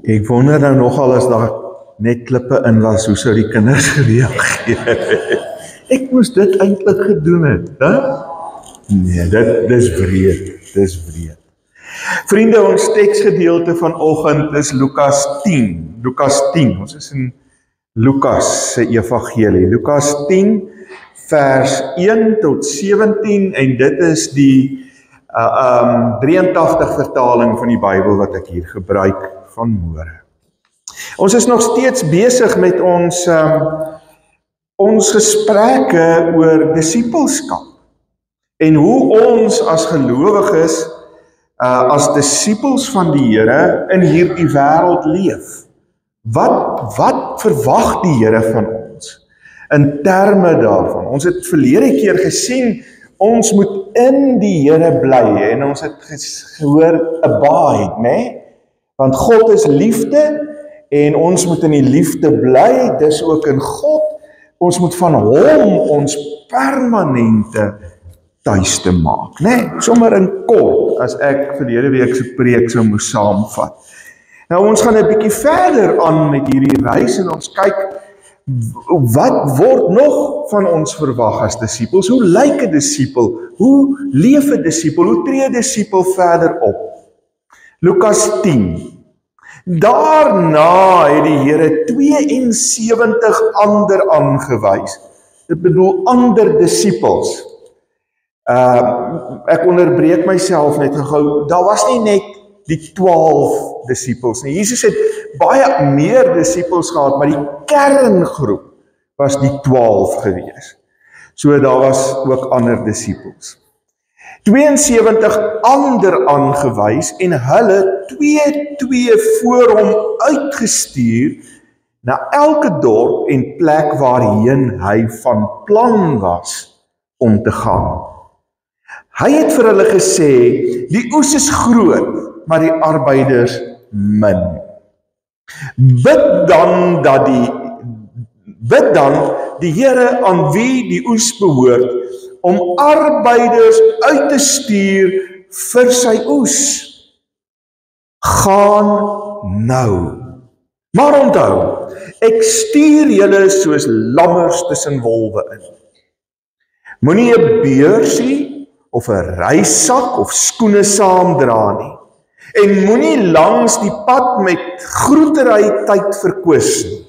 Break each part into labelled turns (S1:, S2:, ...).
S1: Ek wonder nou nogal as daar net klippe in was, hoe sou die kinders gereageer? Ek moes dit eintlik gedoen het, hè? Nee, dis wreed. Vriende, ons teksgedeelte vanoggend is Lukas 10. Lukas 10, ons is in Lukas se evangelie. Lukas 10 vers 1 tot 17 en dit is die 83 vertaling van die Bybel wat ek hier gebruik van môre. Ons is nog steeds besig met ons gesprekke oor disippelskap en hoe ons as gelowiges as disippels van die Here in hierdie wêreld leef. Wat verwag die Here van ons in terme daarvan? Ons het verlede keer gesien, ons moet in die Here bly en ons het gehoor abide, né? Want God is liefde en ons moet in die liefde bly, dis ook in God. Ons moet van hom ons permanente tuiste maak, né? Sommer in kort, as ek verlede week se preek sou moes saamvat. Nou ons gaan 'n bietjie verder aan met hierdie reis en ons kyk wat word nog van ons verwag as disippels? Hoe lyk 'n disipel? Hoe leef 'n disipel? Hoe tree 'n disipel verder op? Lukas 10. Daarna het die Here 72 ander aangewys. Dit bedoel ander disipels. Ek onderbreek myself net gou. Daar was nie net die 12 disipels nie. Jesus het baie meer disipels gehad, maar die kerngroep was die 12 gewees. So daar was ook ander disipels. 72 ander aangewys en hulle 2 voor hom uitgestuur na elke dorp en plek waarheen hy van plan was om te gaan. Hy het vir hulle gesê, die oes is groot, maar die arbeiders min. Bid dan die Here aan wie die oes behoort, om arbeiders uit te stuur vir sy oes. Gaan nou. Maar onthou, ek stuur julle soos lammers tussen wolwe in. Moenie 'n beursie of 'n reissak of skoene saamdra nie. En moenie langs die pad met groetery tyd verkwis nie.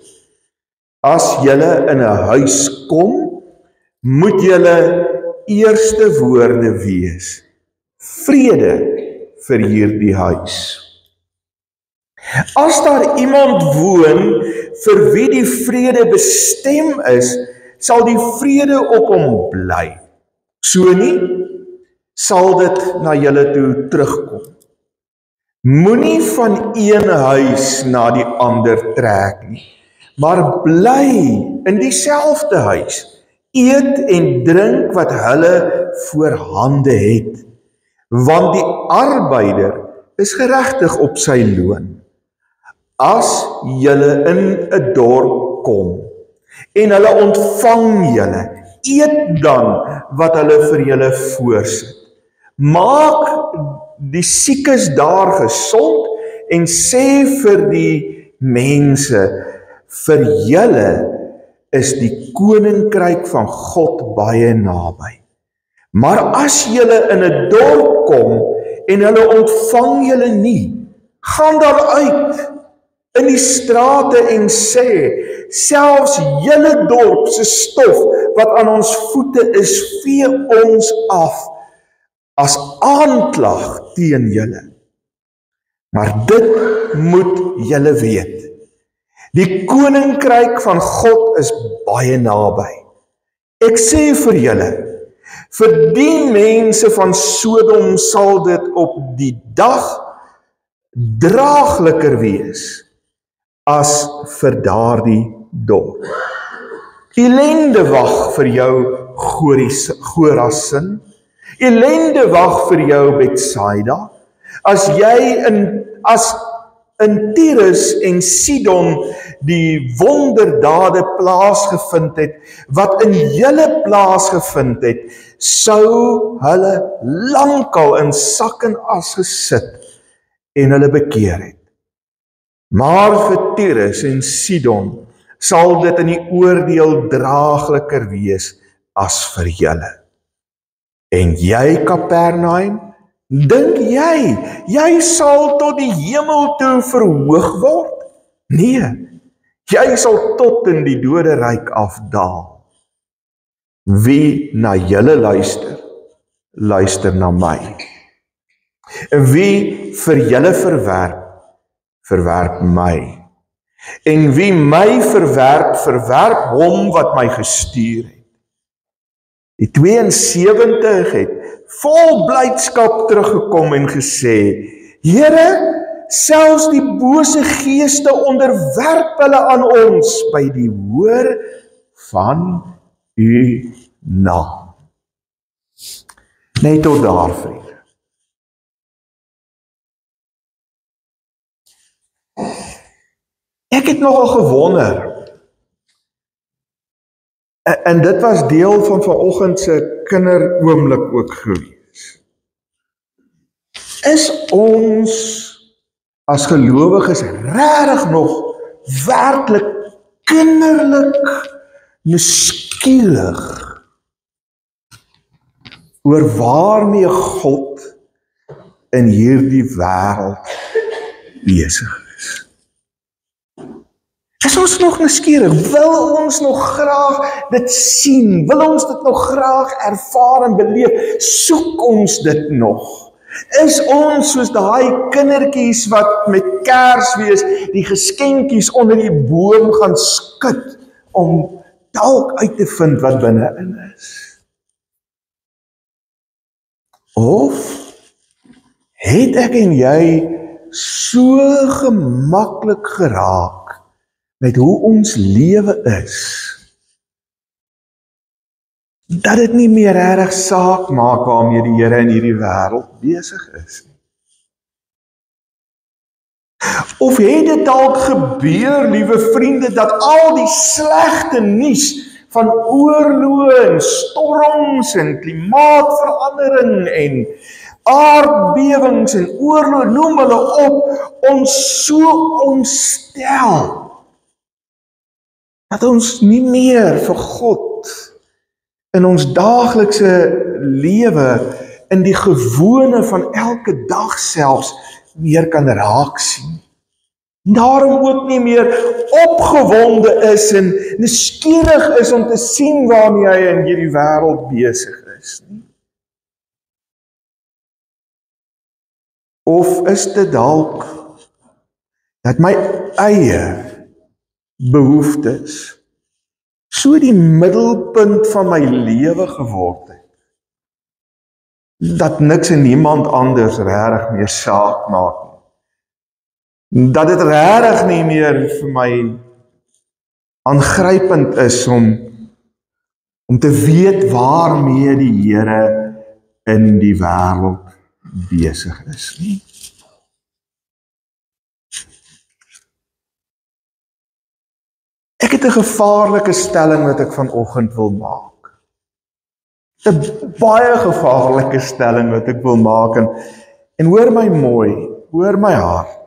S1: As julle in 'n huis kom, moet julle eerste woorde wees: vrede vir hierdie huis. As daar iemand woon vir wie die vrede bestem is, sal die vrede op hom bly. So nie, sal dit na julle toe terugkom. Moenie van een huis na die ander trek nie, maar bly in dieselfde huis. Eet en drink wat hulle voorhande het, want die arbeider is geregtig op sy loon. As julle in 'n dorp kom en hulle ontvang julle, eet dan wat hulle vir julle voorsit. Maak die siekes daar gesond en sê vir die mense, vir julle is die koninkryk van God baie naby. Maar as julle in 'n dorp kom en hulle ontvang julle nie, gaan dan uit in die strate en sê, selfs julle dorp se stof wat aan ons voete is, vee ons af as aanklag teen julle. Maar dit moet julle weet. Die koninkryk van God is baie naby. Ek sê vir julle, vir die mense van Sodom sal dit op die dag draagliker wees as vir daardie dorp. Ellende wag vir jou Chorazin. Ellende wag vir jou Betsaida. As in Tyrus en Sidon die wonderdade plaasgevind het, wat in julle plaasgevind het, sou hulle lankal in sak en as gesit en hulle bekeer het. Maar vir Tyrus en Sidon sal dit in die oordeel draagliker wees as vir julle. En jy, Kapernaum, dink jy sal tot die hemel toe verhoog word? Nee, jy sal tot in die doderyk afdaal. Wie na julle luister, luister na my. Wie vir julle verwerp, verwerp my. En wie my verwerp, verwerp hom wat my gestuur het. Die 72 het vol blydskap teruggekom en gesê, Here, selfs die bose geeste onderwerp hulle aan ons by die hoor van u naam. Net tot daar, vriende. Ek het nogal gewonder, en dit was deel van vanoggend se kinderoomblik ook gewees. Is ons as gelowiges regtig nog werklik kinderlik nuuskierig oor waarmee God in hierdie wêreld besig is? Is ons nog nuuskierig? Wil ons nog graag dit sien? Wil ons dit nog graag ervaar en beleef? Soek ons dit nog? Is ons soos daai kindertjies wat met Kersfees die geskenkies onder die boom gaan skud om dalk uit te vind wat binne-in is? Of het ek en jy so gemaklik geraak met hoe ons lewe is, dat dit nie meer regtig saak maak waarmee die Here in hierdie wêreld besig is nie. Of het dit dalk gebeur, liewe vriende, dat al die slegte nuus van oorloë en storms en klimaatverandering en aardbewings en oorloë, noem hulle op, ons so ontstel, dat ons nie meer vir God in ons daaglikse lewe, in die gewone van elke dag selfs, meer kan raak sien. Daarom ook nie meer opgewonde is en nuuskierig is om te sien waarmee hy in hierdie wêreld besig is nie. Of is dit dalk dat my eie behoeftes so die middelpunt van my lewe geword het, dat niks en niemand anders regtig meer saak maak nie. Dat dit regtig nie meer vir my aangrypend is om te weet waarmee die Here in die wêreld besig is nie. Ek het 'n gevaarlike stelling wat ek vanoggend wil maak. 'n baie gevaarlike stelling wat ek wil maak, en hoor my mooi, hoor my hart.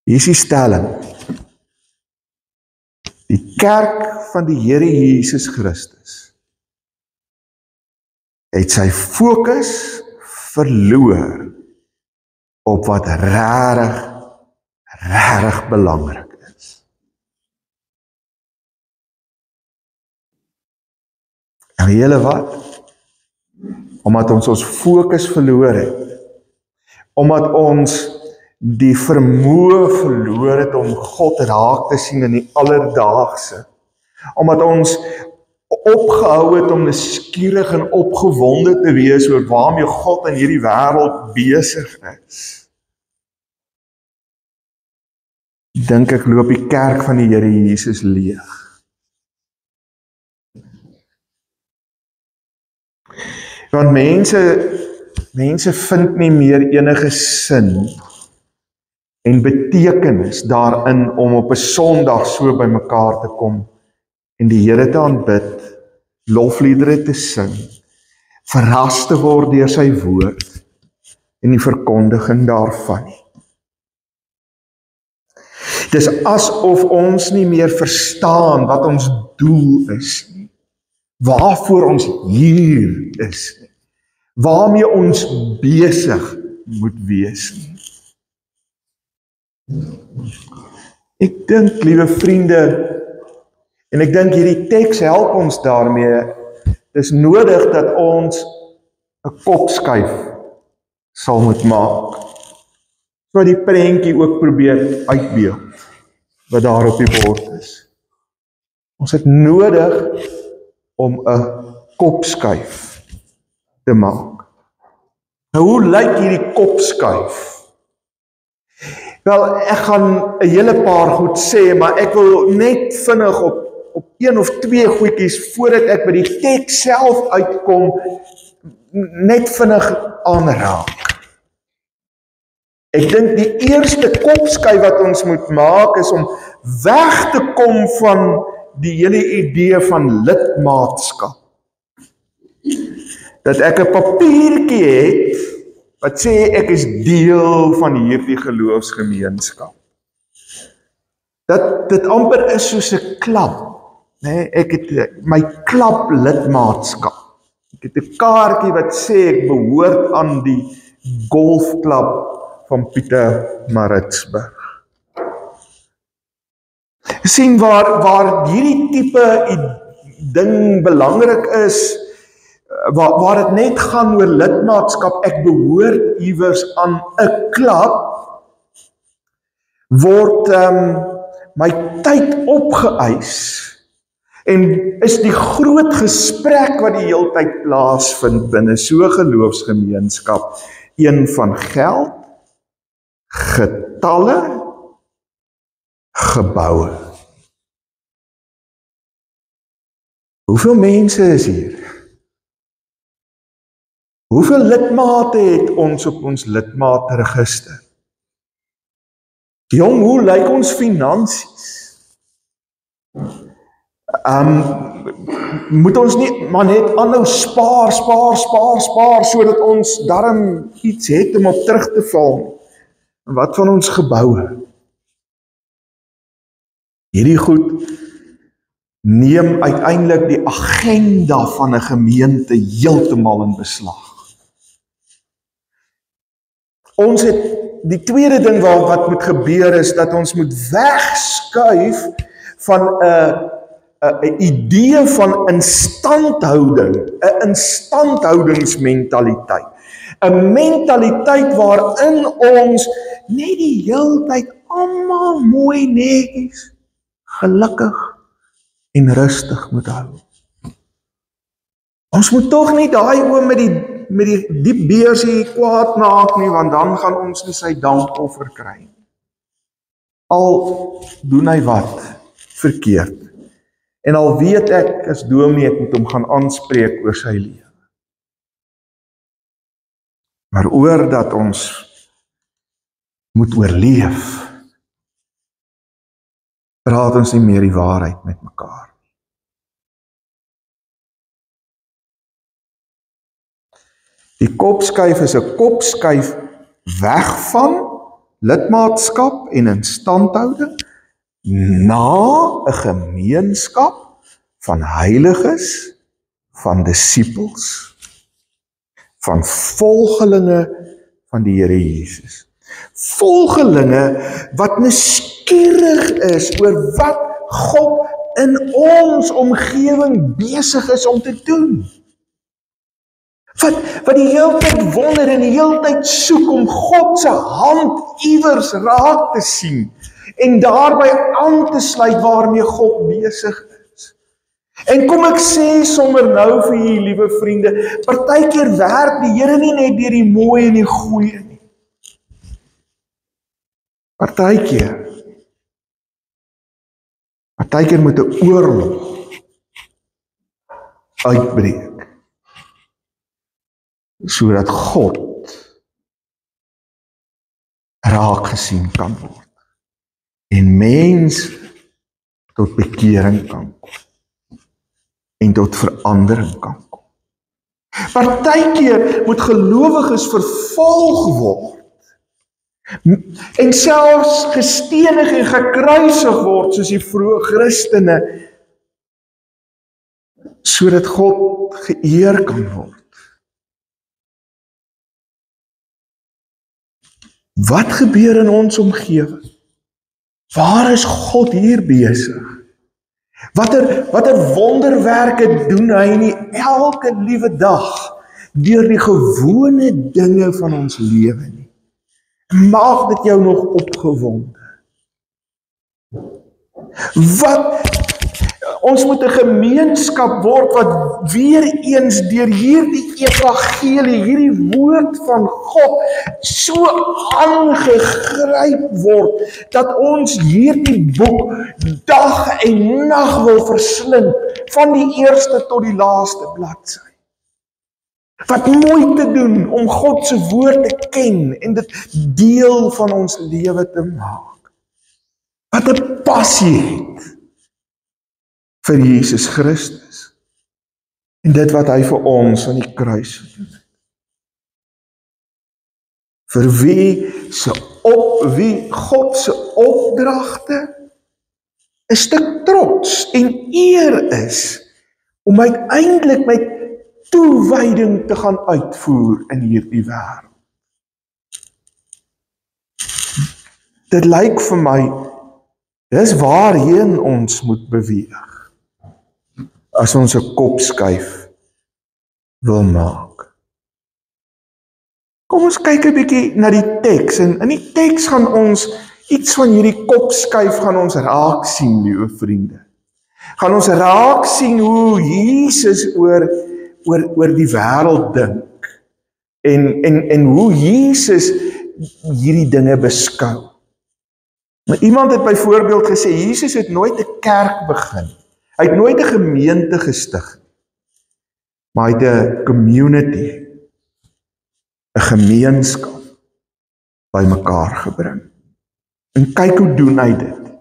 S1: Hier is die stelling. Die kerk van die Here Jesus Christus het sy fokus verloor op wat regtig belangrik is. En julle wat? Omdat ons fokus verloor het, omdat ons die vermoë verloor het om God raak te sien in die alledaagse, omdat ons opgehou het om nuuskierig en opgewonde te wees oor waarmee God in hierdie wêreld besig is. Dink ek loop die kerk van die Here Jesus leeg. Want mense vind nie meer enige sin en betekenis daarin om op 'n Sondag so by mekaar te kom en die Here te aanbid, lofliedere te sing, verras te word deur sy woord en die verkondiging daarvan. Dis asof ons nie meer verstaan wat ons doel is nie. Waarvoor ons hier is nie. Waarmee ons besig moet wees nie. Ek dink, liewe vriende, en ek dink hierdie teks help ons daarmee, dis nodig dat ons 'n kopskuif sal moet maak. So die prentjie ook probeer uitbeeld, wat daar op die bord is. Ons het nodig om 'n kopskuif te maak. Nou, hoe lyk hierdie kopskuif? Wel, ek gaan 'n hele paar goed sê, maar ek wil net vinnig op een of twee goedjies, voordat ek by die teks self uitkom, net vinnig aanraak. Ek dink die eerste kopskuif wat ons moet maak, is om weg te kom van die hele idee van lidmaatskap. Dat ek 'n papiertjie het, wat sê ek is deel van hierdie geloofsgemeenskap. Dat dit amper is soos 'n klap. Nee, ek het my klap lidmaatskap. Ek het 'n kaartjie wat sê ek behoort aan die golfklub van Pietermaritzburg. Sien waar hierdie tipe ding belangrik is, waar dit net gaan oor lidmaatskap, ek behoort iewers aan 'n klub, word my tyd opgeëis. En is die groot gesprek wat die hele tyd plaasvind binne so 'n geloofsgemeenskap, een van geld, getalle, geboue. Hoeveel mense is hier? Hoeveel lidmate het ons op ons lidmaatregister? Jong, hoe lyk ons finansies? Moet ons nie maar net aanhou spaar, sodat ons darm iets het om op terug te val. En wat van ons geboue? Hierdie goed neem uiteindelik die agenda van 'n gemeente heeltemal in beslag. Ons het die tweede ding wat moet gebeur is dat ons moet wegskuif van 'n idee van instandhouding, 'n instandhoudingsmentaliteit. 'n mentaliteit waarin ons net die hele tyd almal mooi netjies, gelukkig en rustig moet hou. Ons moet tog nie daai oom met die diep beursie kwaad maak nie, want dan gaan ons nie sy dankoffer kry. Al doen hy wat verkeerd. En al weet ek as dominee ek moet hom gaan aanspreek oor sy lewe. Maar oor dat ons moet oorleef, praat ons nie meer die waarheid met mekaar. Die kopskuif is 'n kopskuif weg van lidmaatskap en instandhouding na 'n gemeenskap van heiliges, van disippels, van volgelinge van die Here Jesus. Volgelinge wat nuuskierig is oor wat God in ons omgewing besig is om te doen. Wat die hele tyd wonder en die hele tyd soek om God se hand iewers raak te sien en daarby aan te sluit waarmee God besig is. En kom ek sê sommer nou vir julle liewe vriende, partykeer werk die Here nie net deur die mooi en die goeie nie. Partykeer moet 'n oorlog uitbreek, sodat God raak gesien kan word en mense tot bekering kan kom en tot verandering kan kom. Partykeer moet gelowiges vervolg word En selfs gestenig en gekruisig word soos die vroeë Christene, sodat God geëer kan word. Wat gebeur in ons omgewing? Waar is God hier besig? Watter wonderwerke doen hy nie elke liewe dag deur die gewone dinge van ons lewe nie? Maak dit jou nog opgewonde? Ons moet 'n gemeenskap word wat weer eens deur hierdie evangelie, hierdie woord van God, so aangegryp word, dat ons hierdie boek dag en nag wil verslind, van die eerste tot die laaste bladsy. Wat moeite doen om God se woord te ken en dit deel van ons lewe te maak. Wat 'n passie het vir Jesus Christus en dit wat hy vir ons aan die kruis gedoen het. Vir wie God se opdragte 'n stuk trots en eer is om uiteindelik met toewyding te gaan uitvoer in hierdie wêreld. Dit lyk vir my, dis waarheen ons moet beweeg as ons 'n kopskuif wil maak. Kom ons kyk 'n bietjie na die teks, en in die teks gaan ons iets van hierdie kopskuif gaan ons raak sien, liewe vriende. Gaan ons raak sien hoe Jesus oor die wêreld dink en hoe Jesus hierdie dinge beskou. Maar iemand het byvoorbeeld gesê, Jesus het nooit 'n kerk begin. Hy het nooit 'n gemeente gestig, maar hy het 'n community, 'n gemeenskap bymekaar gebring. En kyk hoe doen hy dit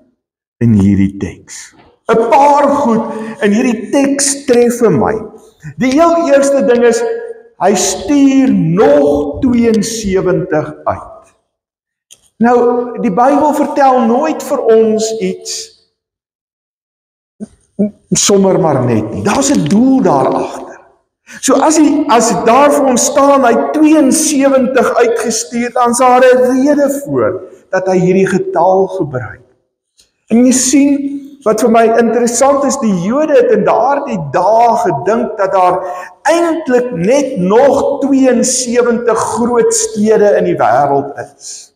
S1: in hierdie teks. 'n Paar goed in hierdie teks tref vir my. Die heel eerste ding is, hy stuur nog 72 uit. Nou, die Bybel vertel nooit vir ons iets sommer maar net nie. Daar's 'n doel daar agter. So as daar vir ons staan, hy 72 uitgestuur, dan is daar 'n rede voor dat hy hierdie getal gebruik. En jy sien, wat vir my interessant is, die Jode het in daardie dae gedink dat daar eintlik net nog 72 groot stede in die wêreld is.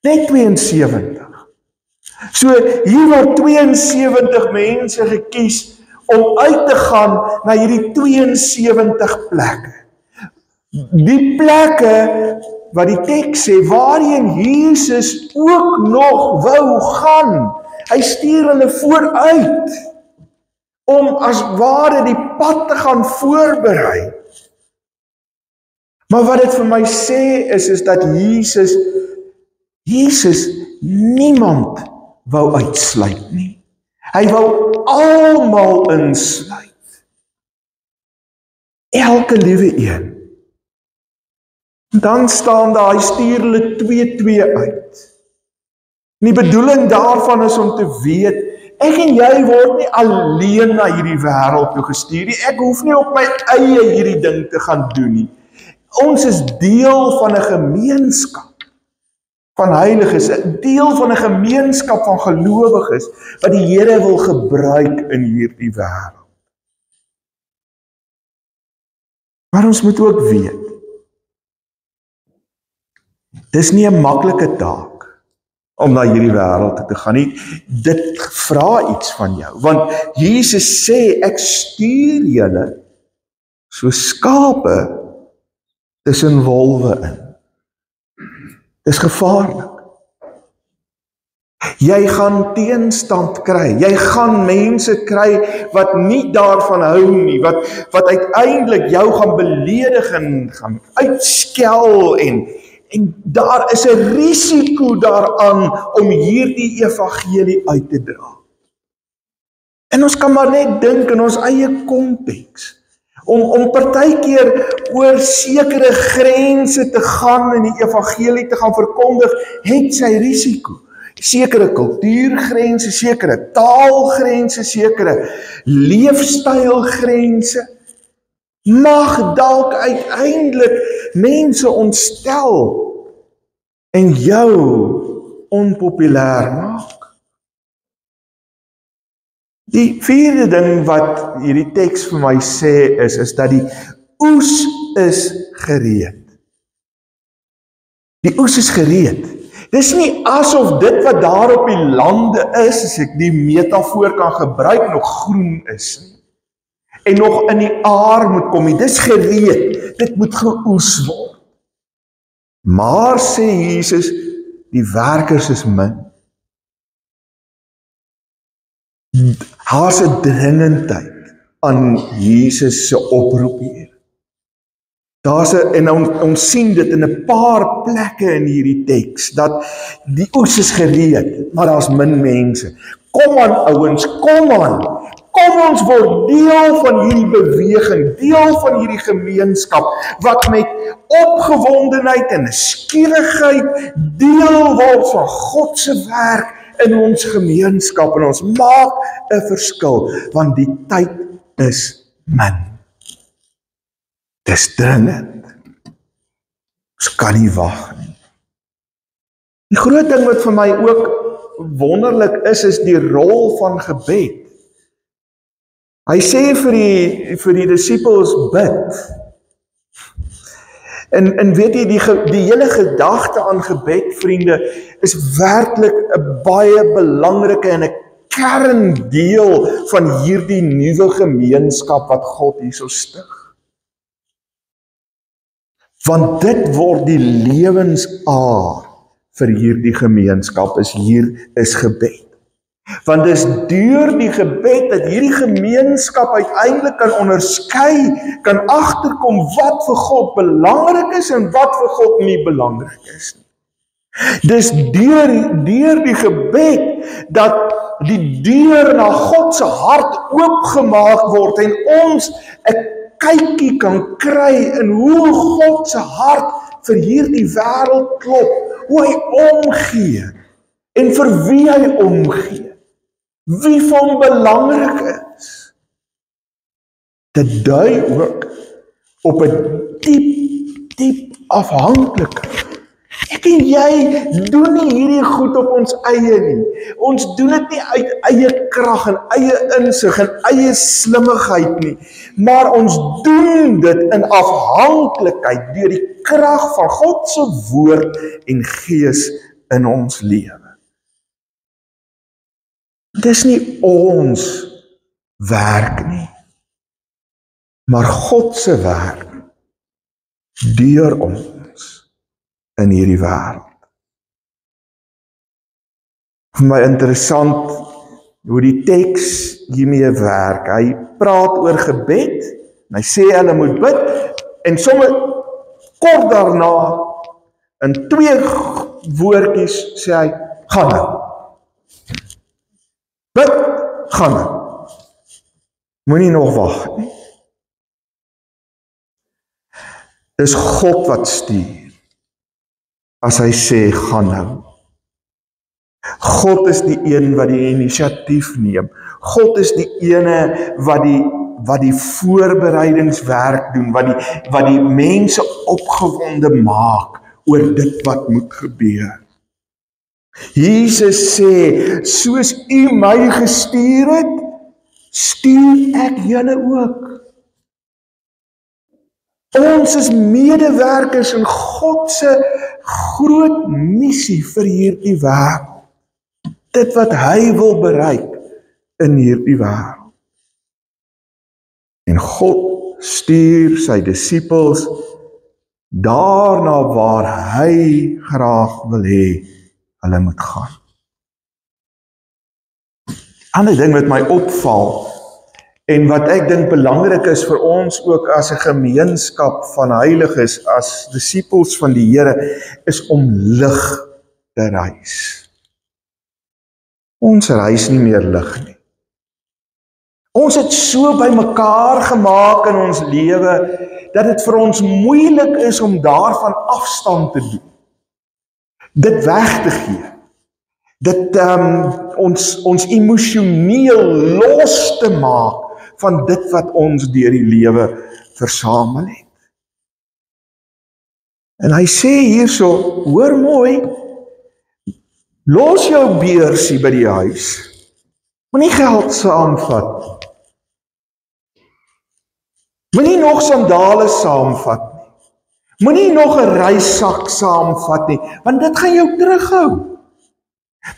S1: Net 72. So hier word 72 mense gekies om uit te gaan na hierdie 72 plekke. Die plekke wat die teks sê, waarheen Jesus ook nog wou gaan. Hy stuur hulle vooruit om as ware die pad te gaan voorberei. Maar wat dit vir my sê is dat Jesus niemand wou uitsluit nie. Hy wou almal insluit. Elke liewe een. Dan staan daar, hy stuur hulle 2-2 uit. Die bedoeling daarvan is om te weet, ek en jy word nie alleen na hierdie wêreld toe gestuur nie. Ek hoef nie op my eie hierdie ding te gaan doen nie. Ons is deel van 'n gemeenskap van heiliges, 'n deel van 'n gemeenskap van gelowiges wat die Here wil gebruik in hierdie wêreld. Maar ons moet ook weet, dis nie 'n maklike taak om na hierdie wêreld te gaan nie. Dit vra iets van jou, want Jesus sê, ek stuur julle so skape tussen wolwe in. Dis gevaarlik. Jy gaan teenstand kry. Jy gaan mense kry wat nie daarvan hou nie, wat uiteindelik jou gaan beledig en gaan uitskel en daar is 'n risiko daaraan om hierdie evangelie uit te dra. En ons kan maar net dink in ons eie konteks. Om partykeer oor sekere grense te gaan en die evangelie te gaan verkondig, het sy risiko. Sekere kultuurgrense, sekere taalgrense, sekere leefstylgrense, mag dalk uiteindelik mense ontstel en jou onpopulêr maak. Die vierde ding wat hierdie teks vir my sê is dat die oes is gereed. Die oes is gereed. Dis nie asof dit wat daar op die lande is, as ek die metafoor kan gebruik, nog groen is nie. En nog in die aar moet kom nie. Dis gereed. Dit moet geoes word. Maar sê Jesus, die werkers is min. Daar's 'n dringendheid aan Jesus se oproep hier. En ons sien dit in 'n paar plekke in hierdie teks, dat die oes is gereed, maar daar's min mense. Kom aan ouens, kom aan. Kom ons word deel van hierdie beweging, deel van hierdie gemeenskap, wat met opgewondenheid en nuuskierigheid deel word van God se werk in ons gemeenskap, en ons maak 'n verskil, want die tyd is min. Dis dringend. Ons kan nie wag nie. Die groot ding wat vir my ook wonderlik is die rol van gebed. Hy sê vir die disippels bid. En weet jy, die hele gedagte aan gebed, vriende, is werklik 'n baie belangrike en 'n kerndeel van hierdie nuwe gemeenskap wat God hierso stig. Want dit word die lewensaar vir hierdie gemeenskap, is gebed. Want dis deur die gebed dat hierdie gemeenskap uiteindelik kan onderskei, kan agterkom wat vir God belangrik is en wat vir God nie belangrik is nie. Dis deur die gebed dat die deur na God se hart oopgemaak word en ons 'n kykie kan kry in hoe God se hart vir hierdie wêreld klop, hoe hy omgee en vir wie hy omgee. Wie vir hom belangrik is. Dit dui ook op 'n diep afhanklikheid. Ek en jy doen nie hierdie goed op ons eie nie. Ons doen dit nie uit eie krag en eie insig en eie slimmigheid nie, maar ons doen dit in afhanklikheid deur die krag van God se woord en gees in ons lewe. Dis nie ons werk nie, maar God se werk deur ons in hierdie wêreld. Vir my interessant hoe die teks hiermee werk. Hy praat oor gebed, en hy sê hulle moet bid, en sommer kort daarna, in 2 woordjies sê hy, gaan nou. Bid, gaan nou. Moenie nog wag nie. Dis God wat stuur, as hy sê, gaan nou. God is die een wat die inisiatief neem. God is die ene wat die voorbereidingswerk doen, wat die mense opgewonde maak oor dit wat moet gebeur. Jesus sê, soos u my gestuur het, stuur ek julle ook. Ons is medewerkers in God se groot missie vir hierdie wêreld. Dit wat hy wil bereik in hierdie wêreld. En God stuur sy disippels daarna waar hy graag wil hê hulle moet gaan. Ander ding wat my opval, en wat ek dink belangrik is vir ons ook as 'n gemeenskap van heiliges, as disippels van die Here, is om lig te reis. Ons reis nie meer lig nie. Ons het so by mekaar gemaak in ons lewe, dat dit vir ons moeilik is om daarvan afstand te doen. Dit weg te gee. Dit ons emosioneel los te maak van dit wat ons deur die lewe versamel het. En hy sê hierso, hoor mooi, los jou beursie by die huis. Moenie geld saamvat. Moenie nog sandale saamvat nie. Moenie nog 'n reissak saamvat nie, want dit gaan jou terughou.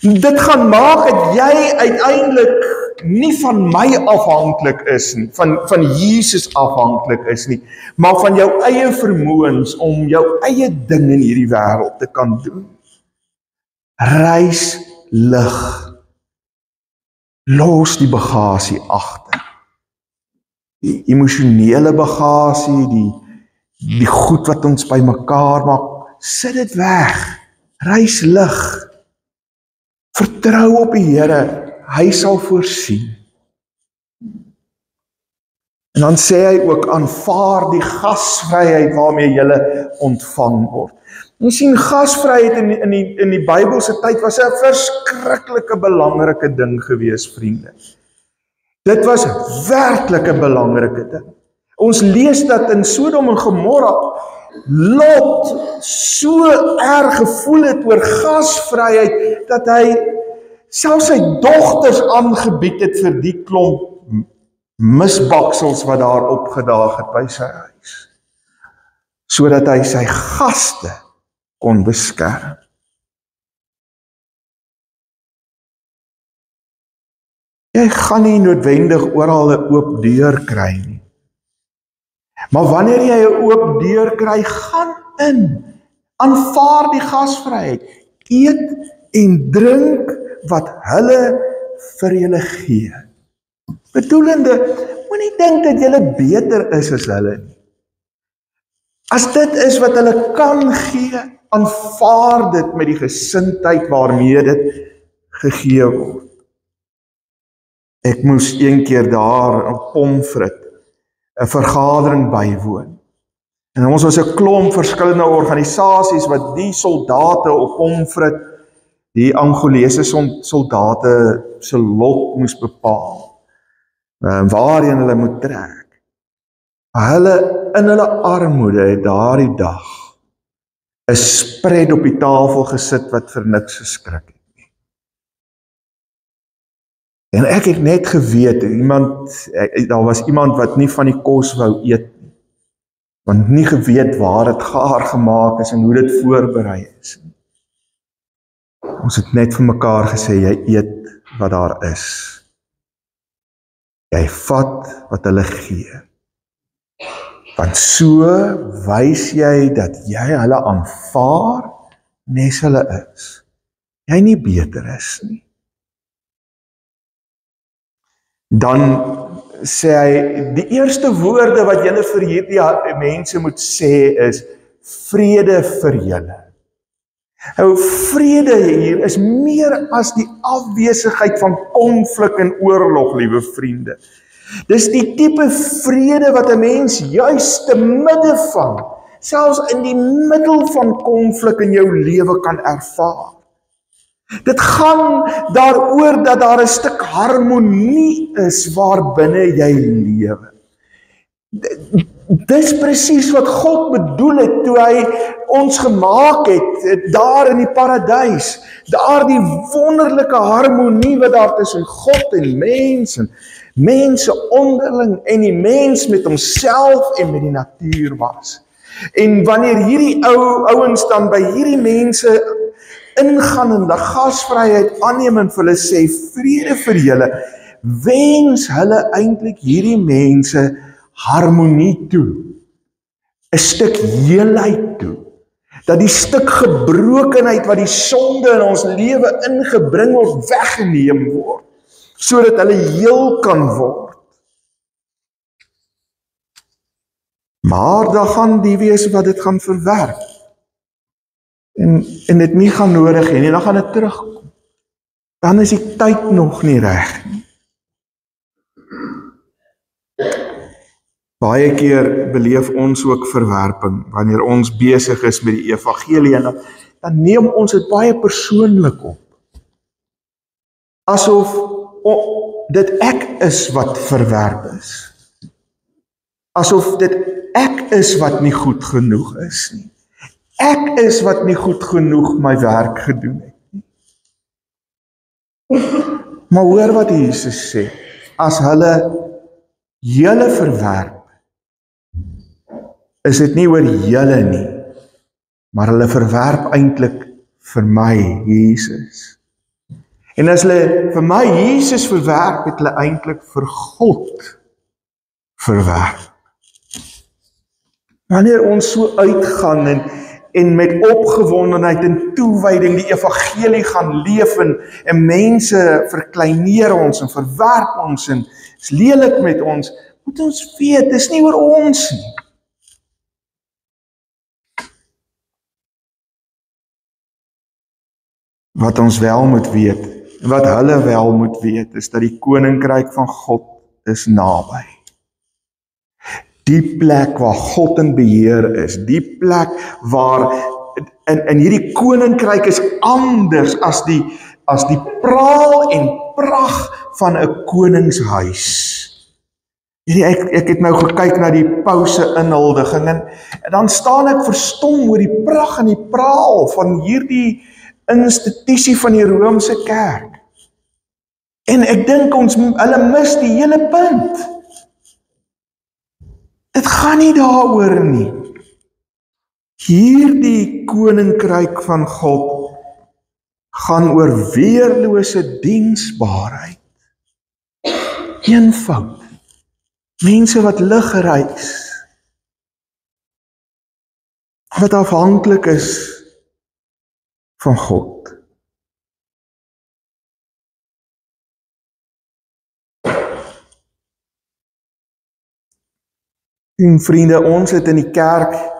S1: Dit gaan maak dat jy uiteindelik nie van my afhanklik is nie, van Jesus afhanklik is nie, maar van jou eie vermoëns om jou eie ding in hierdie wêreld te kan doen. Reis lig. Los die bagasie agter. Die emosionele bagasie, die goed wat ons by mekaar maak, sit dit weg. Reis lig. Vertrou op die Here, hy sal voorsien. En dan sê hy ook, aanvaar die gasvryheid waarmee julle ontvang word. Ons sien gasvryheid in die Bybelse tyd was 'n verskriklike belangrike ding gewees, vriende. Dit was werklik 'n belangrike ding. Ons lees dat in Sodom en Gomorra Lot so erg gevoel het oor gasvryheid, dat hy selfs sy dogters aangebied het vir die klomp misbaksels wat daar opgedaag het by sy huis, sodat hy sy gaste kon beskerm. Jy gaan nie noodwendig oral 'n oop deur kry nie. Maar wanneer jy 'n oop deur kry, gaan in. Aanvaar die gasvryheid. Eet en drink wat hulle vir julle gee. Bedoelende, moenie dink dat julle beter is as hulle nie. As dit is wat hulle kan gee, aanvaar dit met die gesindheid waarmee dit gegee word. Ek moes een keer daar op Pomfret 'n vergadering bywoon. En ons was 'n klomp verskillende organisasies wat die soldate op Pomfret, die Angolese soldate se lot moes bepaal, waarheen hulle moet trek. Hulle in hulle armoede het daardie dag 'n spread op die tafel gesit wat vir niks geskrik het nie. En ek het net geweet, daar was iemand wat nie van die kos wou eet nie, want nie geweet waar dit gaar gemaak is en hoe dit voorberei is. Ons het net vir mekaar gesê, jy eet wat daar is. Jy vat wat hulle gee. Want so wys jy dat jy hulle aanvaar, nes hulle is. Jy nie beter is nie. Dan sê hy, die eerste woorde wat julle vir hierdie mense moet sê is, vrede vir julle. Nou, vrede hier is meer as die afwesigheid van konflik en oorlog, liewe vriende. Dis die tipe vrede wat 'n mens juis te midde van, selfs in die middel van konflik in jou lewe kan ervaar. Dit gaan daaroor dat daar 'n stuk harmonie is waarbinne jy lewe. Dis presies wat God bedoel het toe hy ons gemaak het, daar in die paradys. Daar die wonderlike harmonie wat daar tussen God en mense onderling en die mens met homself en met die natuur was. En wanneer hierdie ouens dan by hierdie mense ingaan en die gasvryheid aanneem en vir hulle sê, vrede vir julle, wens hulle eintlik hierdie mense harmonie toe, 'n stuk heelheid toe, dat die stuk gebrokenheid wat die sonde in ons lewe ingebring word, weggeneem word, sodat hulle heel kan word. Maar daar gaan die wees wat dit gaan verwerk, en dit nie gaan nodig hê nie, dan gaan dit terugkom. Dan is die tyd nog nie reg nie. Baie keer beleef ons ook verwerping, wanneer ons besig is met die evangelie, en dan neem ons dit baie persoonlik op. Asof dit ek is wat verwerp is. Asof dit ek is wat nie goed genoeg is nie. Ek is wat nie goed genoeg my werk gedoen het nie. Maar hoor wat Jesus sê, as hulle julle verwerp, is dit nie oor julle nie, maar hulle verwerp eintlik vir my, Jesus. En as hulle vir my, Jesus verwerp, het hulle eintlik vir God verwerp. Wanneer ons so uitgaan en met opgewondenheid en toewyding die evangelie gaan leef en mense verkleineer ons en verwerp ons en is lelik met ons, moet ons weet, dis nie oor ons nie. Wat ons wel moet weet, en wat hulle wel moet weet, is dat die koninkryk van God is naby. Die plek waar God in beheer is, die plek waar, in hierdie koninkryk is anders as die praal en pragt van 'n koningshuis. Ek het nou gekyk na die paus se inhuldiging, en dan staan ek verstom oor die pragt en die praal van hierdie institusie van die Romeinse kerk. En ek dink hulle mis die hele punt. Dit gaan nie daaroor nie. Hierdie koninkryk van God gaan oor weerlose diensbaarheid. Eenvoud. Mense wat lig reis. Wat afhanklik is van God. En vriende, ons het in die kerk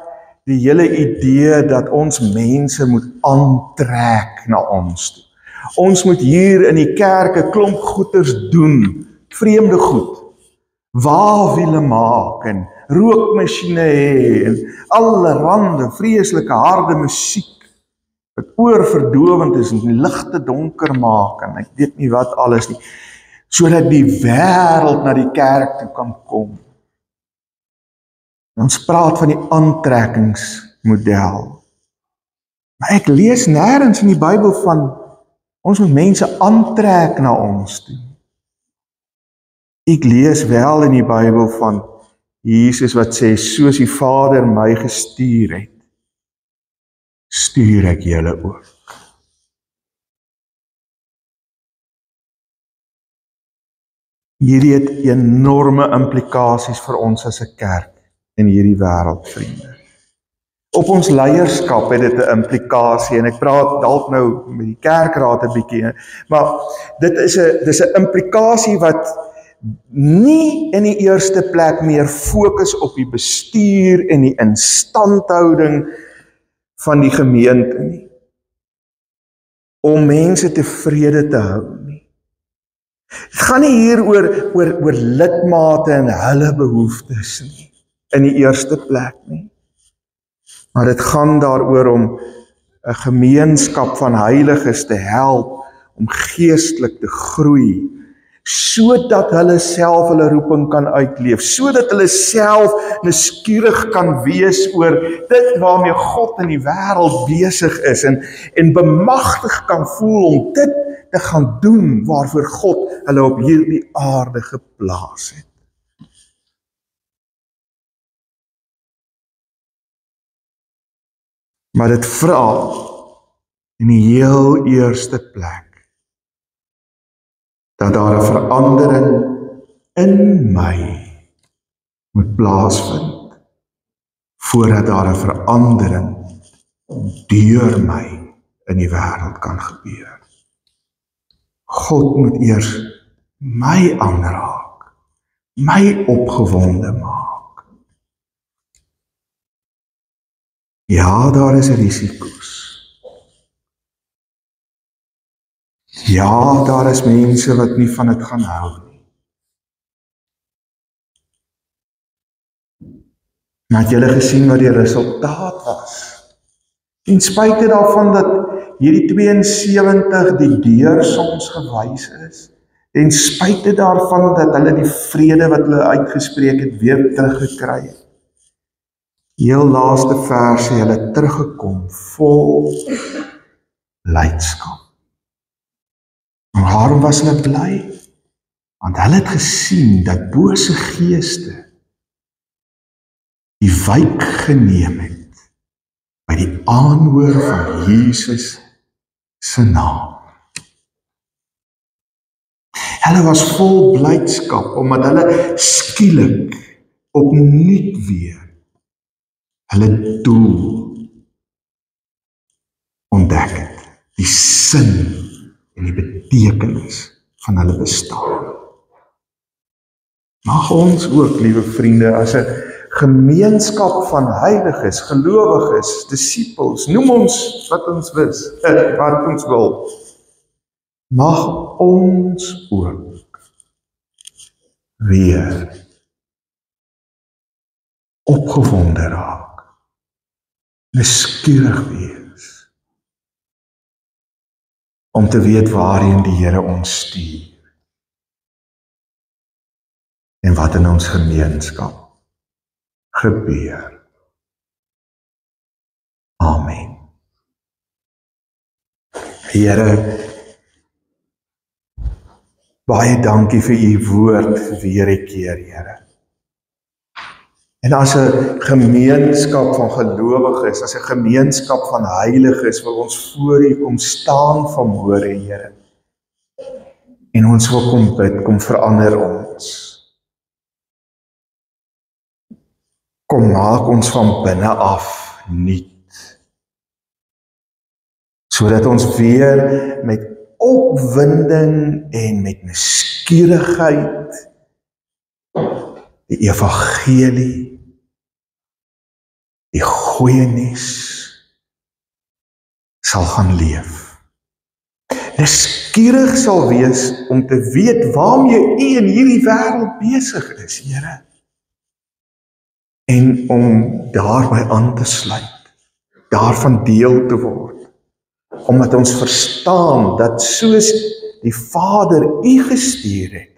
S1: die hele idee dat ons mense moet aantrek na ons toe. Ons moet hier in die kerk 'n klomp goeders doen, vreemde goed. Wawiele maak en rookmasjiene hê en allerhande vreeslike harde musiek wat oorverdowend is en die ligte donker maak en ek weet nie wat alles nie, sodat die wêreld na die kerk toe kan kom. Ons praat van die aantrekkingsmodel. Maar ek lees nêrens in die Bybel van ons moet mense aantrek na ons toe. Ek lees wel in die Bybel van Jesus wat sê, soos die Vader my gestuur het, stuur ek julle ook. Hierdie het enorme implikasies vir ons as 'n kerk in hierdie wêreld, vriende. Op ons leierskap het dit 'n implikasie, en ek praat dalk nou met die kerkraad 'n bietjie, maar dis 'n implikasie wat nie in die eerste plek meer fokus op die bestuur en die instandhouding van die gemeente nie, om mense tevrede te hou nie. Het gaan nie hier oor lidmate en hulle behoeftes nie, in die eerste plek nie. Maar dit gaan daaroor om 'n gemeenskap van heiliges te help om geestelik te groei, sodat hulle self hulle roeping kan uitleef, sodat hulle self nuuskierig kan wees oor dit waarmee God in die wêreld besig is en bemagtig kan voel om dit te gaan doen waarvoor God hulle op hierdie aarde geplaas het. Maar dit vra in die heel eerste plek dat daar 'n verandering in my moet plaasvind, voordat daar 'n verandering deur my in die wêreld kan gebeur. God moet eers my aanraak, my opgewonde maak. Ja, daar is risiko's. Ja, daar is mense wat nie van dit gaan hou nie. Maar het julle gesien wat die resultaat was? En spite daarvan dat hierdie 72 die deur soms gewys is, en spite daarvan dat hulle die vrede wat hulle uitgespreek het weer teruggekry het. Heel laaste versie, hulle teruggekom vol blydskap. En waarom was hulle bly? Want hulle het gesien dat bose geeste die wyk geneem het by die aanhoor van Jesus se naam. Hulle was vol blydskap omdat hulle skielik opnuut weer hulle doel ontdek het, die sin en die betekenis van hulle bestaan. Mag ons ook, liewe vriende, as 'n gemeenskap van heiliges, gelowiges, disippels, noem ons wat ons wat ons wil, mag ons ook weer opgewonde raak, nuuskierig wees, om te weet waarheen die Here ons stuur, en wat in ons gemeenskap gebeur. Amen. Here, baie dankie vir u woord weer 'n keer, Here. En as 'n gemeenskap van gelowiges, as 'n gemeenskap van heiliges, wil ons voor u kom staan vanmôre, Here. En ons wil kom bid, kom verander ons. Kom maak ons van binne af nuut, sodat ons weer met opwinding en met nuuskierigheid die evangelie, die goeie nuus sal gaan leef. Nuuskierig sal wees om te weet waarmee u in hierdie wêreld besig is, Here. En om daarby aan te sluit, daarvan deel te word, omdat ons verstaan dat soos die Vader u gestuur het,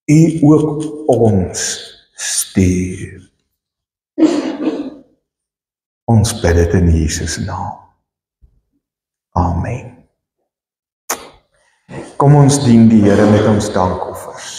S1: u ook ons stuur. Ons bid dit in Jesus naam. Amen. Kom ons dien die Here met ons dankoffers.